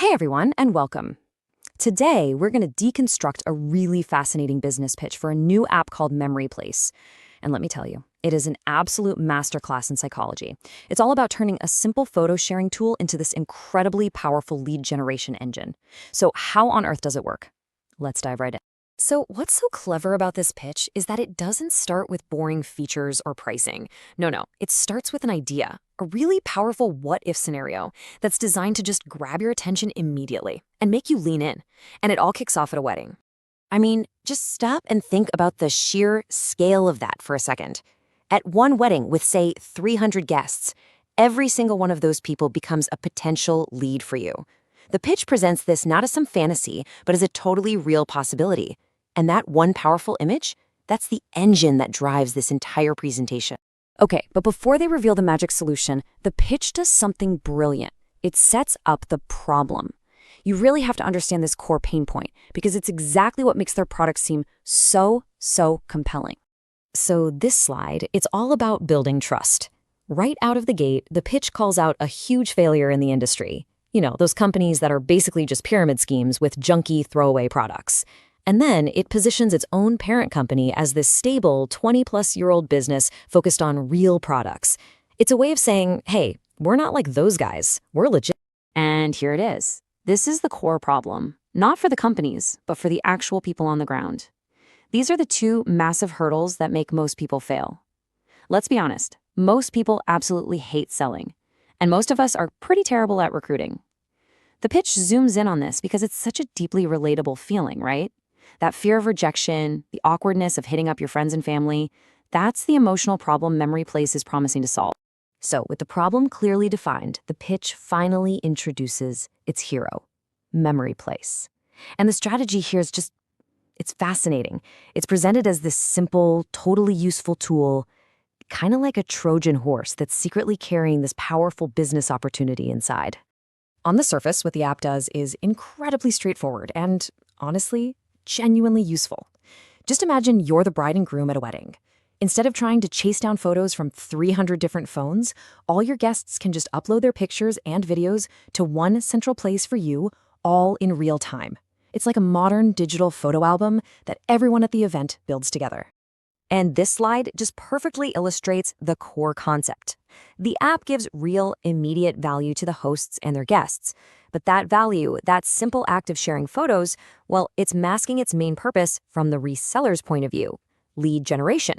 Hey everyone, and welcome. Today, we're going to deconstruct a really fascinating business pitch for a new app called Memoryplace. And let me tell you, it is an absolute masterclass in psychology. It's all about turning a simple photo sharing tool into this incredibly powerful lead generation engine. So how on earth does it work? Let's dive right in. So what's so clever about this pitch is that it doesn't start with boring features or pricing. No, it starts with an idea, a really powerful what-if scenario that's designed to just grab your attention immediately and make you lean in. And it all kicks off at a wedding. I mean, just stop and think about the sheer scale of that for a second. At one wedding with, say, 300 guests, every single one of those people becomes a potential lead for you. The pitch presents this not as some fantasy, but as a totally real possibility. And that one powerful image, that's the engine that drives this entire presentation. Okay, but before they reveal the magic solution, the pitch does something brilliant. It sets up the problem. You really have to understand this core pain point because it's exactly what makes their product seem so compelling. So this slide, it's all about building trust. Right out of the gate, the pitch calls out a huge failure in the industry. You know, those companies that are basically just pyramid schemes with junky throwaway products. And then it positions its own parent company as this stable 20-plus-year-old business focused on real products. It's a way of saying, hey, we're not like those guys. We're legit. And here it is. This is the core problem, not for the companies, but for the actual people on the ground. These are the two massive hurdles that make most people fail. Let's be honest, most people absolutely hate selling. And most of us are pretty terrible at recruiting. The pitch zooms in on this because it's such a deeply relatable feeling, right? That fear of rejection, the awkwardness of hitting up your friends and family, that's the emotional problem Memoryplace is promising to solve. So, with the problem clearly defined, the pitch finally introduces its hero, Memoryplace. And the strategy here is it's fascinating. It's presented as this simple, totally useful tool, kind of like a Trojan horse that's secretly carrying this powerful business opportunity inside. On the surface, what the app does is incredibly straightforward and, honestly, genuinely useful. Just imagine you're the bride and groom at a wedding. Instead of trying to chase down photos from 300 different phones, all your guests can just upload their pictures and videos to one central place for you, all in real time. It's like a modern digital photo album that everyone at the event builds together. And this slide just perfectly illustrates the core concept. The app gives real, immediate value to the hosts and their guests. But that value, that simple act of sharing photos, well, it's masking its main purpose from the reseller's point of view, lead generation.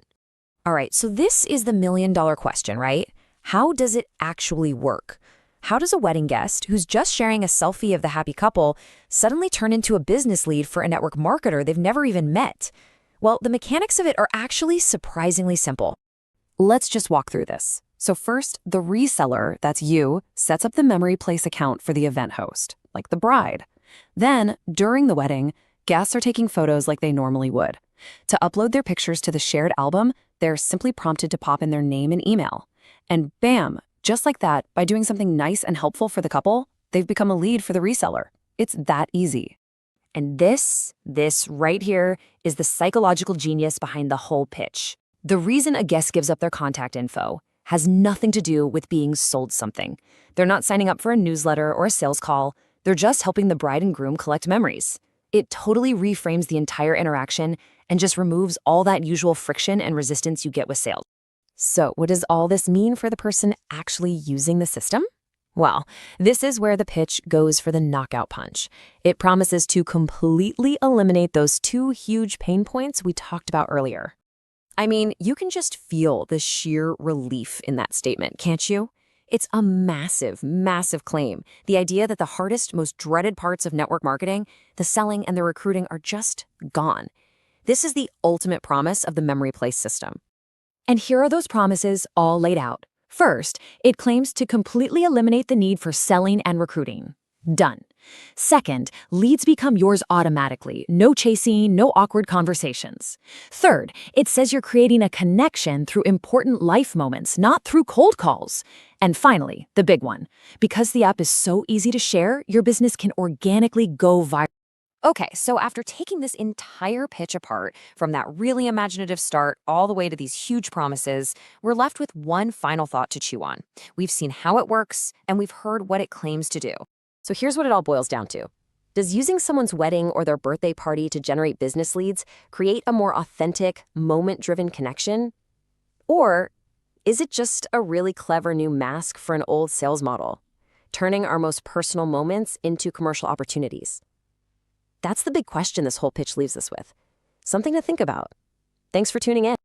All right, so this is the million-dollar question, right? How does it actually work? How does a wedding guest who's just sharing a selfie of the happy couple suddenly turn into a business lead for a network marketer they've never even met? Well, the mechanics of it are actually surprisingly simple. Let's just walk through this. So first, the reseller, that's you, sets up the Memoryplace account for the event host, like the bride. Then, during the wedding, guests are taking photos like they normally would. To upload their pictures to the shared album, they're simply prompted to pop in their name and email. And bam, just like that, by doing something nice and helpful for the couple, they've become a lead for the reseller. It's that easy. And this right here is the psychological genius behind the whole pitch. The reason a guest gives up their contact info has nothing to do with being sold something. They're not signing up for a newsletter or a sales call. They're just helping the bride and groom collect memories. It totally reframes the entire interaction and just removes all that usual friction and resistance you get with sales. So what does all this mean for the person actually using the system? Well, this is where the pitch goes for the knockout punch. It promises to completely eliminate those two huge pain points we talked about earlier. I mean, you can just feel the sheer relief in that statement, can't you? It's a massive claim. The idea that the hardest, most dreaded parts of network marketing, the selling and the recruiting, are just gone. This is the ultimate promise of the Memoryplace system. And here are those promises all laid out. First, it claims to completely eliminate the need for selling and recruiting. Done. Second, leads become yours automatically. No chasing, no awkward conversations. Third, it says you're creating a connection through important life moments, not through cold calls. And finally, the big one. Because the app is so easy to share, your business can organically go viral. Okay, so after taking this entire pitch apart, from that really imaginative start all the way to these huge promises, we're left with one final thought to chew on. We've seen how it works, and we've heard what it claims to do. So here's what it all boils down to. Does using someone's wedding or their birthday party to generate business leads create a more authentic, moment-driven connection? Or is it just a really clever new mask for an old sales model, turning our most personal moments into commercial opportunities? That's the big question this whole pitch leaves us with. Something to think about. Thanks for tuning in.